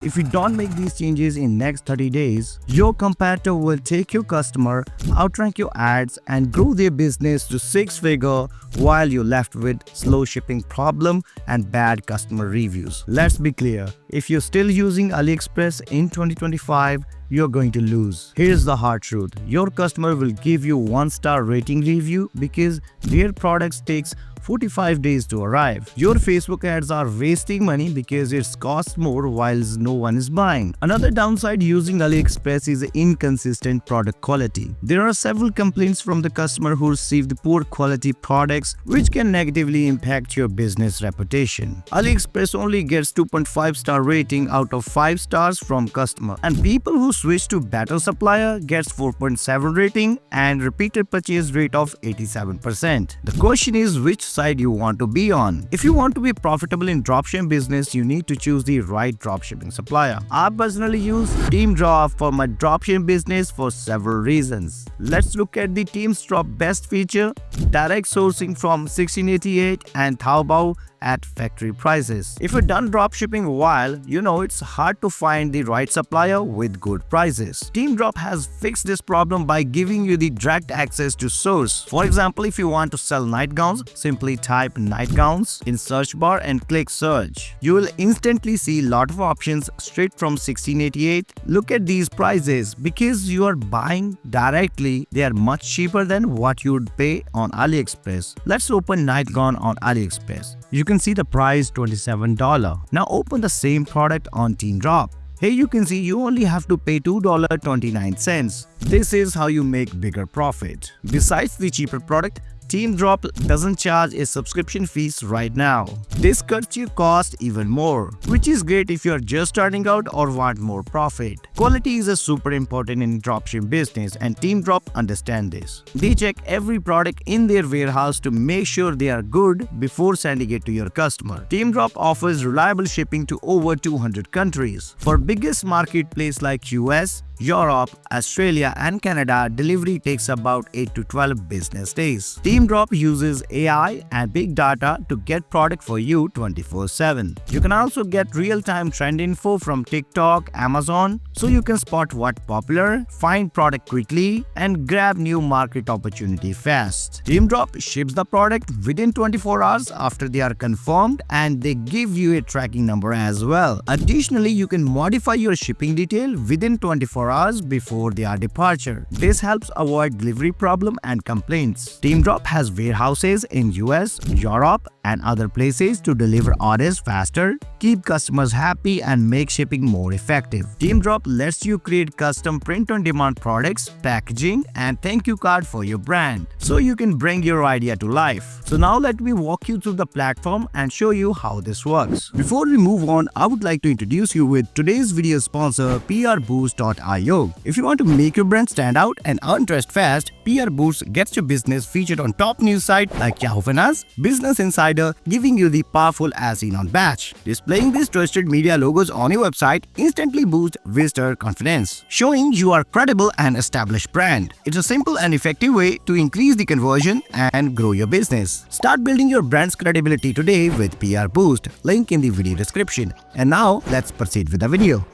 If you don't make these changes in next 30 days, your competitor will take your customer, outrank your ads, and grow their business to six-figure while you're left with slow shipping problem and bad customer reviews. Let's be clear, if you're still using AliExpress in 2025, you're going to lose. Here's the hard truth. Your customer will give you 1-star rating review because their products takes 45 days to arrive. Your Facebook ads are wasting money because it costs more whilst no one is buying. Another downside using AliExpress is inconsistent product quality. There are several complaints from the customer who received poor quality products which can negatively impact your business reputation. AliExpress only gets 2.5-star rating out of 5 stars from customer, and people who switch to better supplier gets 4.7 rating and repeated purchase rate of 87%. The question is which side you want to be on. If you want to be profitable in dropshipping business, you need to choose the right dropshipping supplier. I personally use Teamdrop for my dropshipping business for several reasons. Let's look at the Teamdrop best feature: direct sourcing from 1688 and Taobao at factory prices. If you've done dropshipping a while, you know it's hard to find the right supplier with good prices. Teamdrop has fixed this problem by giving you the direct access to source. For example, if you want to sell nightgowns, simply type nightgowns in search bar and click search. You will instantly see lot of options straight from 1688. Look at these prices. Because you are buying directly, they are much cheaper than what you would pay on AliExpress. Let's open nightgown on AliExpress. You can see the price $27. Now open the same product on Teamdrop. Here you can see you only have to pay $2.29. This is how you make bigger profit. Besides the cheaper product, Teamdrop doesn't charge a subscription fees right now. This cuts your cost even more, which is great if you're just starting out or want more profit. Quality is a super important in dropshipping business, and Teamdrop understand this. They check every product in their warehouse to make sure they are good before sending it to your customer. Teamdrop offers reliable shipping to over 200 countries. For biggest marketplace like US, Europe, Australia, and Canada, delivery takes about 8 to 12 business days. Teamdrop uses AI and big data to get product for you 24/7. You can also get real-time trend info from TikTok, Amazon, so you can spot what's popular, find product quickly, and grab new market opportunity fast. Teamdrop ships the product within 24 hours after they are confirmed, and they give you a tracking number as well. Additionally, you can modify your shipping detail within 24 hours before their departure. This helps avoid delivery problem and complaints. Teamdrop has warehouses in US, Europe, and other places to deliver orders faster, keep customers happy, and make shipping more effective. Teamdrop lets you create custom print-on-demand products, packaging, and thank you card for your brand, so you can bring your idea to life. So now let me walk you through the platform and show you how this works. Before we move on, I would like to introduce you with today's video sponsor, PRBoost.io. If you want to make your brand stand out and earn trust fast, PR Boost gets your business featured on top news sites like Yahoo Finance, Business Insider, giving you the powerful as seen on batch. Displaying these trusted media logos on your website instantly boosts visitor confidence, showing you are credible and established brand. It's a simple and effective way to increase the conversion and grow your business. Start building your brand's credibility today with PR Boost. Link in the video description. And now let's proceed with the video.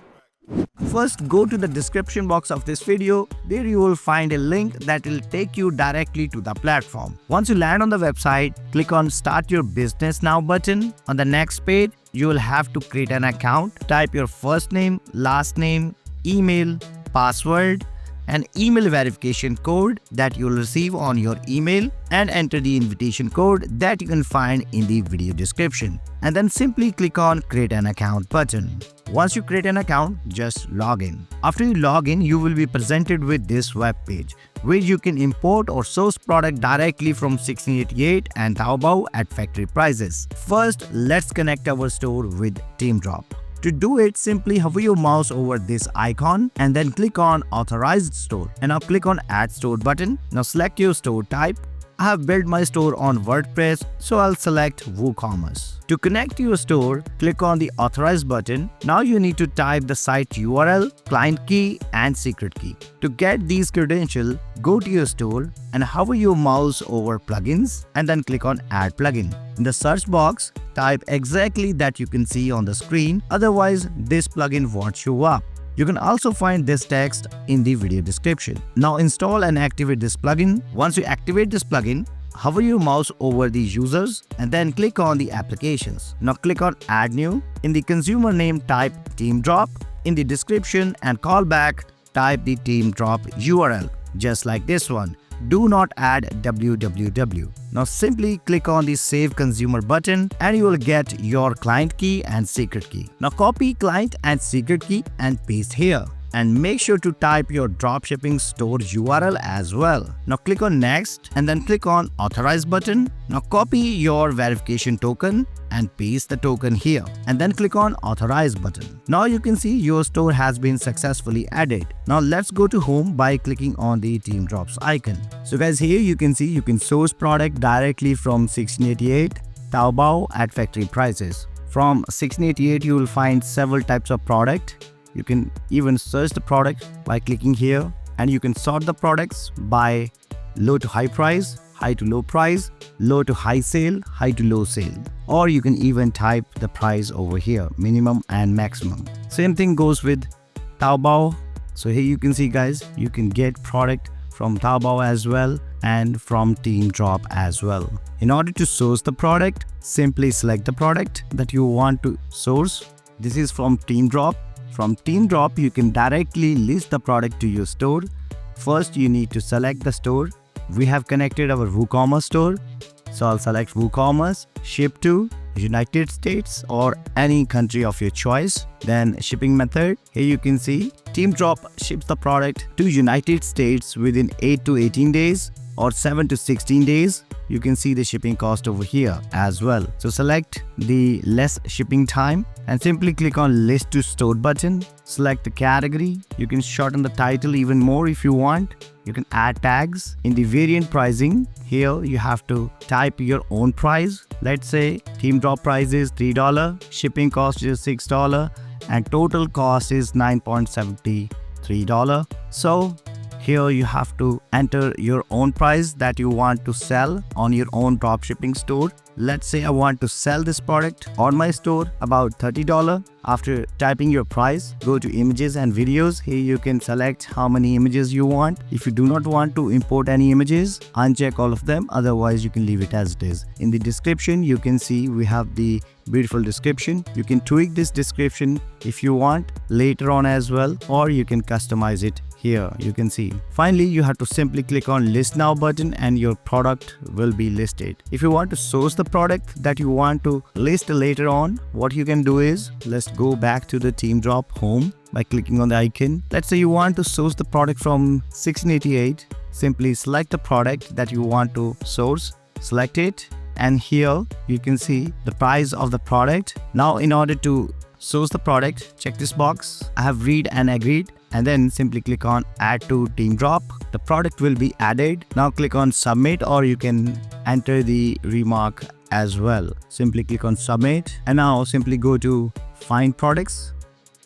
First, go to the description box of this video. There you will find a link that will take you directly to the platform. Once you land on the website, click on Start Your Business Now button. On the next page, you will have to create an account. Type your first name, last name, email, password, and email verification code that you will receive on your email, and enter the invitation code that you can find in the video description. And then simply click on Create an Account button. Once you create an account, just log in. After you log in, you will be presented with this web page where you can import or source product directly from 1688 and Taobao at factory prices. First, let's connect our store with Teamdrop. To do it, simply hover your mouse over this icon and then click on Authorized Store. And now click on Add Store button. Now select your store type. I have built my store on WordPress, so I'll select WooCommerce. To connect to your store, click on the Authorize button. Now you need to type the site URL, client key, and secret key. To get these credentials, go to your store and hover your mouse over plugins and then click on Add Plugin. In the search box, type exactly that you can see on the screen, otherwise this plugin won't show up. You can also find this text in the video description. Now install and activate this plugin. Once you activate this plugin, hover your mouse over the users and then click on the applications. Now click on Add New. In the consumer name, type Teamdrop. In the description and callback, type the Teamdrop URL, just like this one. Do not add www. Now simply click on the Save Consumer button and you will get your client key and secret key. Now copy client and secret key and paste here. And make sure to type your dropshipping store URL as well. Now click on Next and then click on Authorize button. Now copy your verification token and paste the token here and then click on Authorize button. Now you can see your store has been successfully added. Now let's go to Home by clicking on the Teamdrops icon. So guys, here you can see you can source product directly from 1688 Taobao at factory prices. From 1688 you will find several types of product. You can even search the product by clicking here and you can sort the products by low to high price, high to low price, low to high sale, high to low sale. Or you can even type the price over here, minimum and maximum. Same thing goes with Taobao. So here you can see guys, you can get product from Taobao as well and from Teamdrop as well. In order to source the product, simply select the product that you want to source. This is from Teamdrop. From Teamdrop, you can directly list the product to your store. First, you need to select the store. We have connected our WooCommerce store. So I'll select WooCommerce, ship to United States or any country of your choice. Then shipping method. Here you can see Teamdrop ships the product to United States within 8 to 18 days or 7 to 16 days. You can see the shipping cost over here as well. So select the less shipping time and simply click on List to Store button. Select the category. You can shorten the title even more if you want. You can add tags. In the variant pricing, here you have to type your own price. Let's say Teamdrop price is $3, shipping cost is $6, and total cost is $9.73. So here you have to enter your own price that you want to sell on your own dropshipping store. Let's say I want to sell this product on my store about $30. After typing your price, go to images and videos. Here you can select how many images you want. If you do not want to import any images, uncheck all of them. Otherwise, you can leave it as it is. In the description, you can see we have the beautiful description. You can tweak this description if you want later on as well, or you can customize it. Here you can see. Finally, you have to simply click on List Now button and your product will be listed. If you want to source the product that you want to list later on, what you can do is, let's go back to the Teamdrop home by clicking on the icon. Let's say you want to source the product from 1688. Simply select the product that you want to source, select it, and here you can see the price of the product. Now in order to source the product, check this box. I have read and agreed, and then simply click on Add to Teamdrop. The product will be added. Now click on Submit, or you can enter the remark as well. Simply click on Submit and now simply go to Find Products.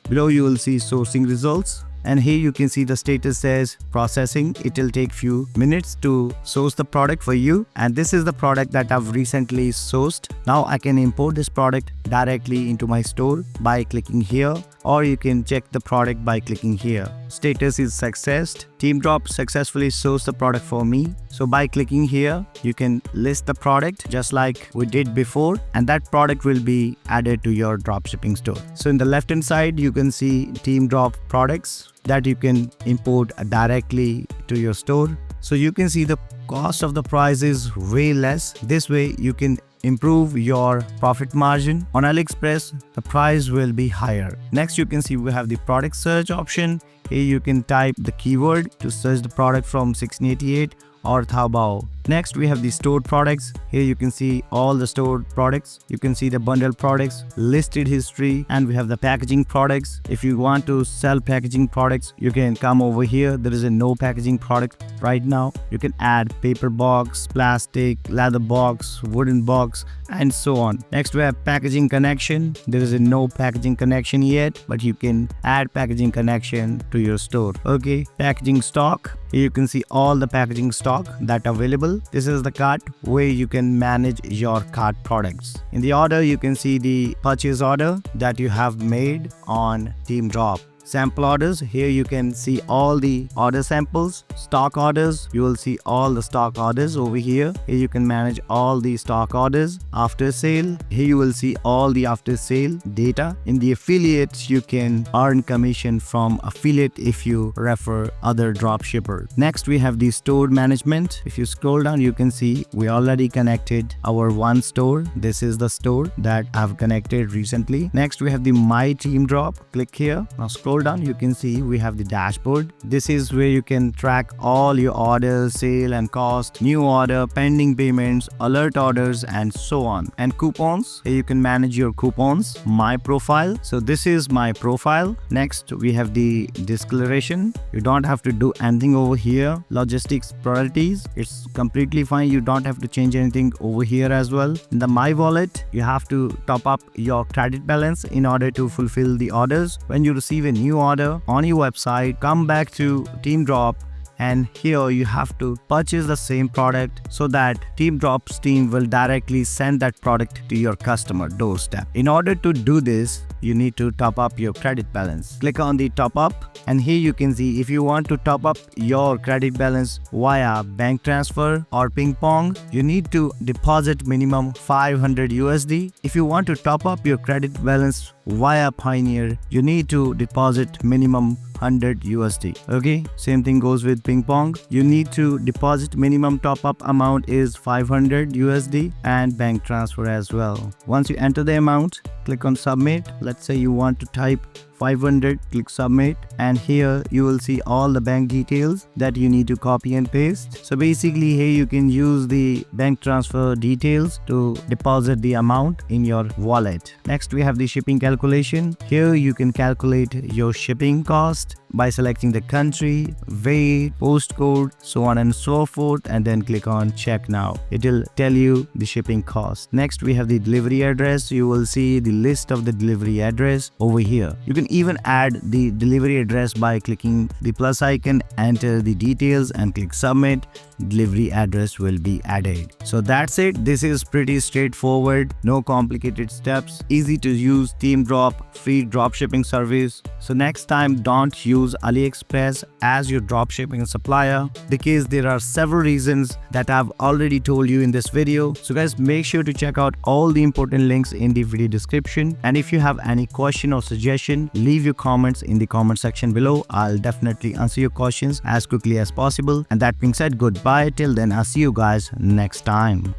Below you will see sourcing results. And here you can see the status says processing. It will take few minutes to source the product for you. And this is the product that I've recently sourced. Now I can import this product directly into my store by clicking here, or you can check the product by clicking here. Status is successed. Teamdrop successfully sourced the product for me. So by clicking here, you can list the product just like we did before, and that product will be added to your dropshipping store. So in the left hand side, you can see Teamdrop products that you can import directly to your store. So you can see the cost of the price is way less. This way you can improve your profit margin. On AliExpress, the price will be higher. Next, you can see we have the product search option. Here you can type the keyword to search the product from 1688 or Taobao. Next, we have the stored products. Here you can see all the stored products. You can see the bundled products, listed history, and we have the packaging products. If you want to sell packaging products, you can come over here. There is a no packaging product right now. You can add paper box, plastic, leather box, wooden box, and so on. Next, we have packaging connection. There is a no packaging connection yet, but you can add packaging connection to your store. Okay, packaging stock. Here you can see all the packaging stock that are available. This is the cart where you can manage your cart products. In the order, you can see the purchase order that you have made on Teamdrop. Sample orders. Here you can see all the order samples. Stock orders. You will see all the stock orders over here. Here you can manage all the stock orders. After sale. Here you will see all the after sale data. In the affiliates, you can earn commission from affiliate if you refer other dropshippers. Next, we have the store management. If you scroll down, you can see we already connected our one store. This is the store that I've connected recently. Next, we have the My Teamdrop. Click here. Now scroll down, you can see we have the dashboard. This is where you can track all your orders, sale and cost, new order, pending payments, alert orders, and so on. And coupons. Here you can manage your coupons. My profile. So this is my profile. Next, we have the declaration. You don't have to do anything over here. Logistics priorities. It's completely fine. You don't have to change anything over here as well. In the My Wallet, you have to top up your credit balance in order to fulfill the orders. When you receive a new order on your website, come back to Teamdrop, and here you have to purchase the same product so that Teamdrop's team will directly send that product to your customer doorstep. In order to do this, you need to top up your credit balance. Click on the top up, and here you can see if you want to top up your credit balance via bank transfer or ping pong, you need to deposit minimum 500 USD. If you want to top up your credit balance via Pioneer, you need to deposit minimum 100 USD. Okay, same thing goes with ping pong. You need to deposit minimum top up amount is 500 USD and bank transfer as well. Once you enter the amount, click on submit. Let's say you want to type 500, click submit, and here you will see all the bank details that you need to copy and paste. So basically here you can use the bank transfer details to deposit the amount in your wallet. Next, we have the shipping calculation. Here you can calculate your shipping cost by selecting the country, weight, postcode, so on and so forth, and then click on check now. It will tell you the shipping cost. Next, we have the delivery address. You will see the list of the delivery address over here. You can even add the delivery address by clicking the plus icon, enter the details, and click submit. Delivery address will be added. So that's it. This is pretty straightforward, no complicated steps, easy to use Teamdrop free dropshipping service. So next time, don't use AliExpress as your dropshipping supplier, because there are several reasons that I've already told you in this video. So guys, make sure to check out all the important links in the video description, and if you have any question or suggestion, leave your comments in the comment section below. I'll definitely answer your questions as quickly as possible. And that being said, goodbye till then. I'll see you guys next time.